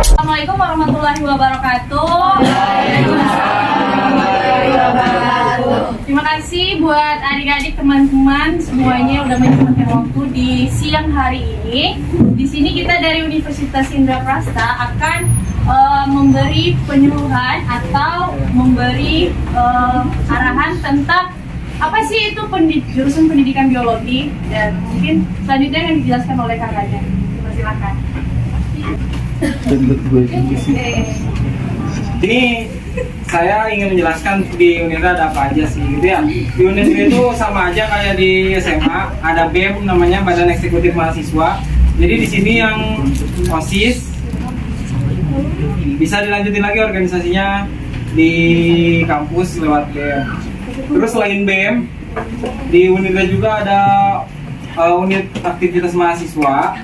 Assalamualaikum warahmatullahi wabarakatuh. Terima kasih buat adik-adik, teman-teman semuanya udah menyempatkan waktu di siang hari ini. Di sini kita dari Universitas Indraprasta akan memberi penyuluhan atau memberi arahan tentang apa sih itu jurusan pendidikan biologi, dan mungkin selanjutnya akan dijelaskan oleh kakaknya. Silakan. Ini saya ingin menjelaskan di Unira ada apa aja sih gitu ya. Di Unira itu sama aja kayak di SMA, ada BEM namanya Badan Eksekutif Mahasiswa. Jadi di sini yang OSIS bisa dilanjutin lagi organisasinya di kampus lewat BEM. Terus selain BEM di Unira juga ada unit aktivitas mahasiswa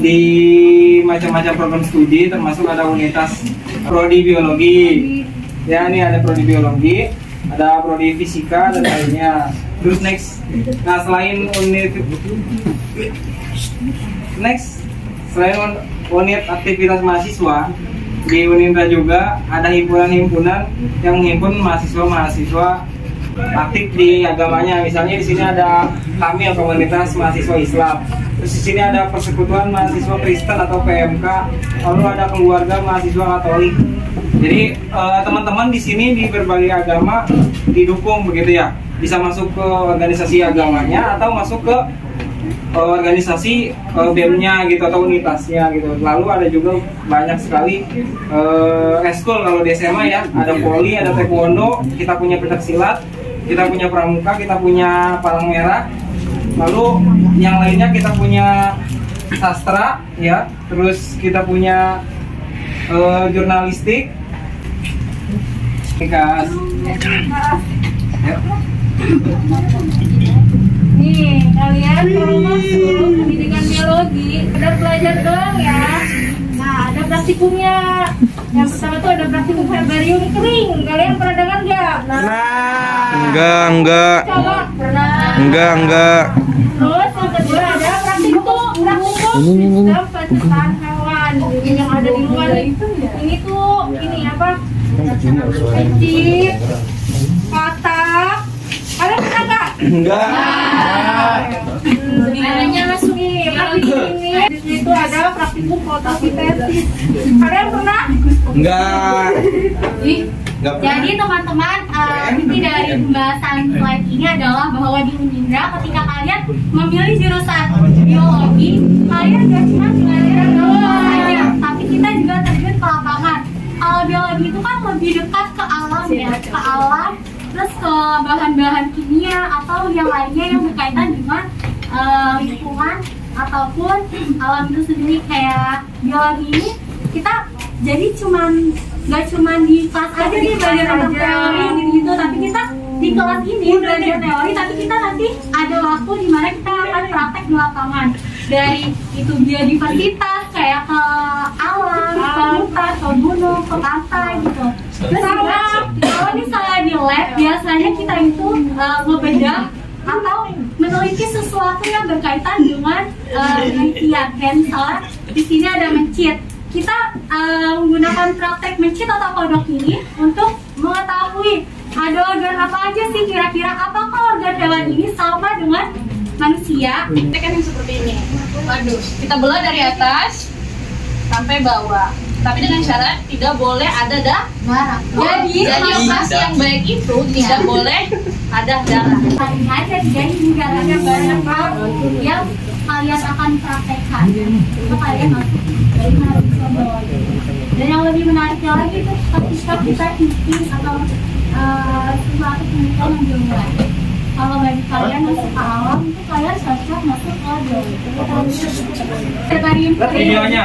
di macam-macam program studi, termasuk ada unitas prodi biologi. Ya, ini ada prodi biologi, ada prodi fisika dan lainnya. Terus selain unit aktivitas mahasiswa di Unindra juga ada himpunan-himpunan yang menghimpun mahasiswa-mahasiswa aktif di agamanya. Misalnya di sini ada kami komunitas mahasiswa Islam. Terus di sini ada persekutuan mahasiswa Kristen atau PMK, lalu ada keluarga mahasiswa Katolik. Jadi teman-teman di sini di berbagai agama didukung begitu ya. Bisa masuk ke organisasi agamanya atau masuk ke organisasi BEM-nya gitu atau unitasnya gitu. Lalu ada juga banyak sekali eskul kalau di SMA ya. Ada poli, ada taekwondo, kita punya pencaksilat, kita punya pramuka, kita punya palang merah. Lalu yang lainnya kita punya sastra ya, terus kita punya jurnalistik, ya. Nih, kalian kalau masuk pendidikan biologi udah belajar doang ya. Nah, ada praktikumnya. Yang pertama tuh ada praktikum herbarium kering. Kalian pernah dengar nggak? Enggak. Coba pernah. Enggak. Terus yang kedua ada praktikum sistem penciptaan hewan. Yang ada di luar ini tuh ini apa? Kecil, kotak. Kalian pernah nggak? Enggak. Nilainya masuk nih praktikum ini. Di situ ada praktikum fotosintesis. Kalian pernah? Enggak. Jadi teman-teman, inti dari pembahasan slide ini adalah bahwa di Unindra ketika kalian memilih jurusan biologi, kalian gak cuma belajar doang aja, tapi kita juga terjun ke lapangan. Kalau biologi itu kan lebih dekat ke alam ya, ke alam, terus ke bahan-bahan kimia atau yang lainnya yang berkaitan dengan lingkungan ataupun alam itu sendiri. Kayak biologi ini kita jadi nggak cuman di kelas aja nih belajar tentang teori gitu, tapi kita di kelas ini belajar teori, tapi kita nanti ada waktu di mana kita akan praktek di lapangan. Dari itu biodiversitas kayak ke alam, ke hutan, ke gunung, ke pantai gitu. Terus kalau misalnya di lab biasanya kita itu ngebedah atau meneliti sesuatu yang berkaitan dengan penelitian. Kayak misalnya di sini ada mencit. Kita menggunakan praktek mencit atau kodok ini untuk mengetahui ada organ apa aja sih kira-kira, apakah organ hewan ini sama dengan manusia. Kan yang seperti ini. Waduh, kita belah dari atas sampai bawah. Tapi dengan syarat tidak boleh ada darah. Jadi operasi yang baik itu tidak boleh ada darah. Paling aja jadi darahnya banyak banget yang kalian akan praktekkan. Itu kalian masuk dari mahasiswa biologi. Dan yang lebih menariknya lagi itu ketika kita isi atau sesuatu penelitian yang dimulai. Kalau bagi kalian masuk ke alam itu kalian cocok masuk ke biologi. Videonya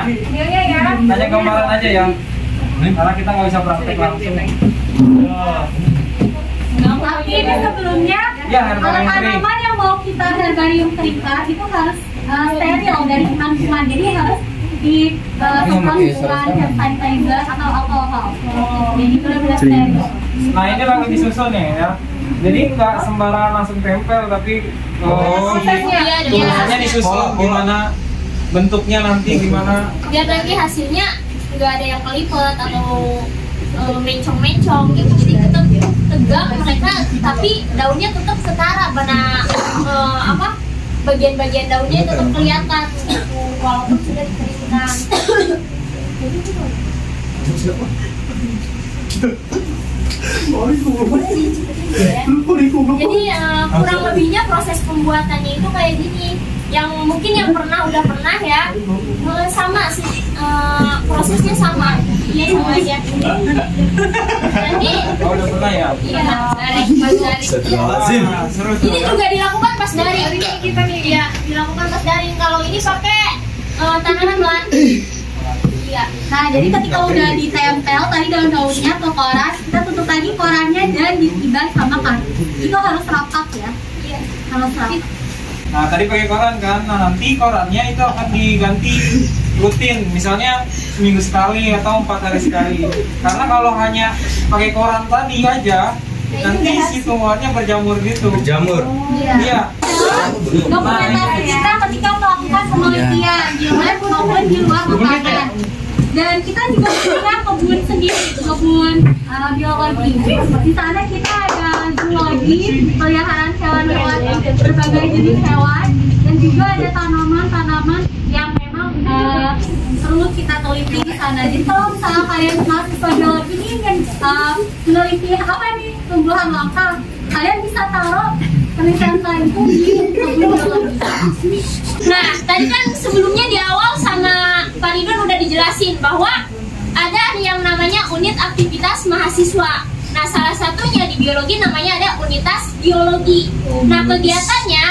ya. hanya gambaran aja ya, karena kita nggak bisa praktek langsung. Tapi ini sebelumnya Ya, herbarium kering. tanaman yang mau kita herbarium keringkan itu harus steril dari lingkungan, jadi harus disemprot dengan hand sanitizer atau alkohol. Jadi benar-benar steril. Nah, ini lagi disusun nih ya. Jadi nggak sembarangan langsung tempel, tapi Prosesnya, tulisannya disusun gimana bentuknya nanti gimana. biar nanti hasilnya nggak ada yang kelipet atau mencong-mencong gitu, jadi tetap tegak mereka, tapi daunnya tetap setara, mana bagian-bagian daunnya tetap kelihatan gitu, walaupun sudah dikeringkan. Jadi kurang lebihnya proses pembuatannya itu kayak gini. Yang mungkin yang udah pernah ya, sama sih, prosesnya sama. Iya sama aja. Nanti Udah pernah ya? iya dari ini juga dilakukan pas daring. Ini kita nih ya dilakukan pas daring. Kalau ini pakai tanaman melanti. Iya. Nah, jadi ketika udah ditempel tadi daun-daunnya ke koran, kita tutup lagi korannya dan ditiban sama kayu. Itu harus rapat ya. Iya, harus rapat. Nah tadi pakai koran kan, nah nanti korannya itu akan diganti rutin, misalnya seminggu sekali atau 4 hari sekali. Karena kalau hanya pakai koran tadi aja, nanti si tumornya berjamur gitu. Berjamur. Iya. Dokumentasi kita ketika melakukan penelitian di lab maupun di luar lapangan. Dan kita juga punya kebun sendiri, kebun biologi. Di sana kita ada zoologi, peliharaan hewan-hewan berbagai jenis hewan, dan juga ada tanaman-tanaman yang memang perlu kita teliti di sana. Jadi kalau misalnya kalian mahasiswa biologi ini ingin meneliti apa nih tumbuhan langka, kalian bisa taruh penelitian kalian itu di kebun biologi. Nah, tadi kan sebelumnya di awal sama Pak Ridwan udah dijelasin bahwa ada yang namanya unit aktivitas mahasiswa. Nah, salah satunya di biologi namanya ada unitas biologi. Nah, kegiatannya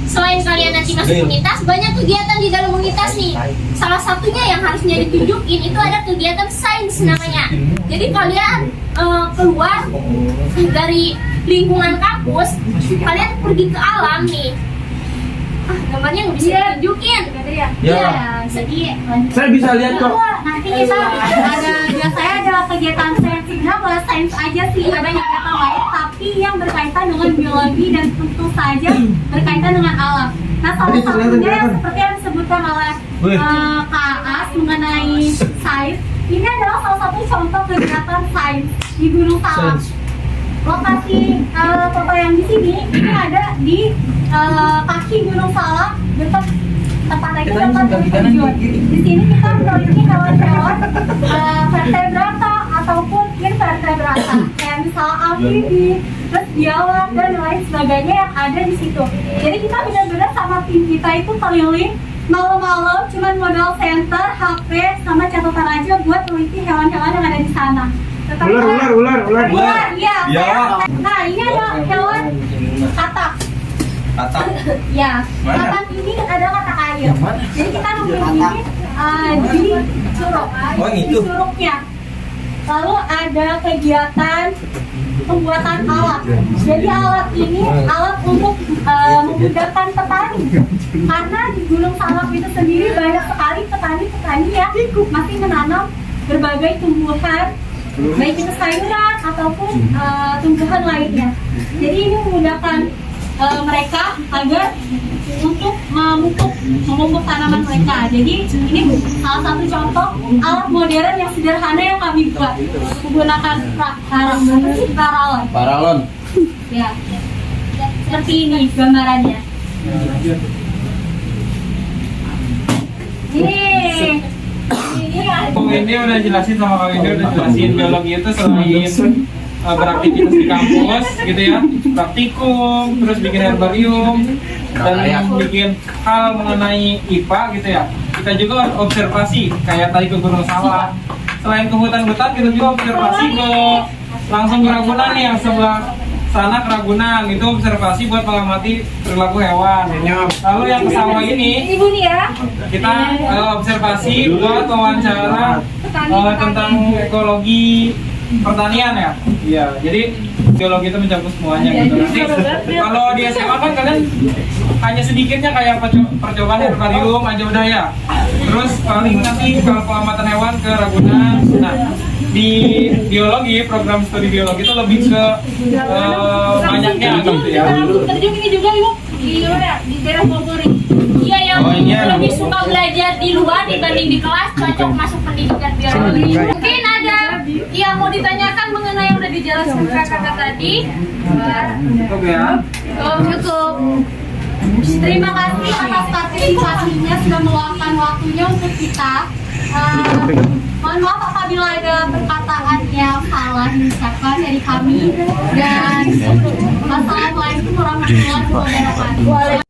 selain kalian nanti masuk unitas, banyak kegiatan di dalam unitas nih. Salah satunya yang harusnya ditunjukin itu ada kegiatan sains namanya. Jadi kalian keluar dari lingkungan kampus, kalian pergi ke alam nih. Gambarnya nggak bisa ditunjukin, Ya. sedih. Saya bisa lihat kok. Nanti kita ada biasanya ada kegiatan sains, sebenarnya sains aja sih, ada kegiatan lain tapi yang berkaitan dengan biologi dan tentu saja berkaitan dengan alam. Nah, salah satunya yang seperti yang disebutkan oleh Kak As mengenai sains, ini adalah salah satu contoh kegiatan sains di Gunung Salak. Lokasi foto yang di sini ini ada di kaki Gunung Salak, dekat tempatnya itu dekat Bukit Terjun. Di sini kita meneliti hewan-hewan vertebrata ataupun invertebrata, kayak misalnya amfibi, terus biawak dan lain sebagainya yang ada di situ. Jadi kita benar-benar sama tim kita itu keliling malam-malam, cuman modal center, HP, sama catatan aja buat meneliti hewan-hewan yang ada di sana. Ular, iya. Ya. Nah, ini ada hewan katak. Katak. Ya, katak ini ada katak air. Jadi kita memilih di curug, di gitu. curugnya. Lalu ada kegiatan pembuatan alat. Jadi alat ini alat untuk memudahkan petani. Karena di Gunung Salak itu sendiri banyak sekali petani-petani yang masih menanam berbagai tumbuhan, baik itu sayuran ataupun tumbuhan lainnya. Jadi ini memudahkan mereka agar untuk memupuk tanaman mereka. Jadi ini salah satu contoh alat modern yang sederhana yang kami buat menggunakan paralon. Paralon. Ya, seperti ini gambarannya. Ini udah jelasin sama Kak Windy, udah jelasin biologi itu selain beraktivitas di kampus gitu ya, praktikum, terus bikin herbarium dan bikin hal mengenai IPA gitu ya. Kita juga observasi kayak tadi ke Gunung Salak. Selain ke hutan-hutan, kita juga observasi ke langsung ke Ragunan nih, yang sebelah sana ke Ragunan, itu observasi buat mengamati perilaku hewan. Lalu yang ke sawah ini kita observasi buat wawancara tentang ekologi pertanian ya. Iya, jadi biologi itu mencakup semuanya gitu. Nanti kalau di SMA kan kalian hanya sedikitnya kayak percobaan herbarium aja udah ya. Terus paling nanti kalau pengamatan hewan ke Ragunan. Nah, di biologi, program studi biologi itu lebih ke banyaknya gitu ya. Terjun ini juga Ibu di mana ya? Di daerah Bogor. Iya yang Oh, ini ya. lebih suka belajar di luar dibanding di kelas cocok masuk pendidikan biologi. Mungkin ada yang mau ditanyakan mengenai yang udah dijelaskan kakak tadi. Cukup ya. Cukup. Terima kasih atas partisipasinya sudah meluangkan waktunya untuk kita. Mohon maaf apabila ada perkataan yang salah diucapkan dari kami dan wassalamualaikum warahmatullahi wabarakatuh.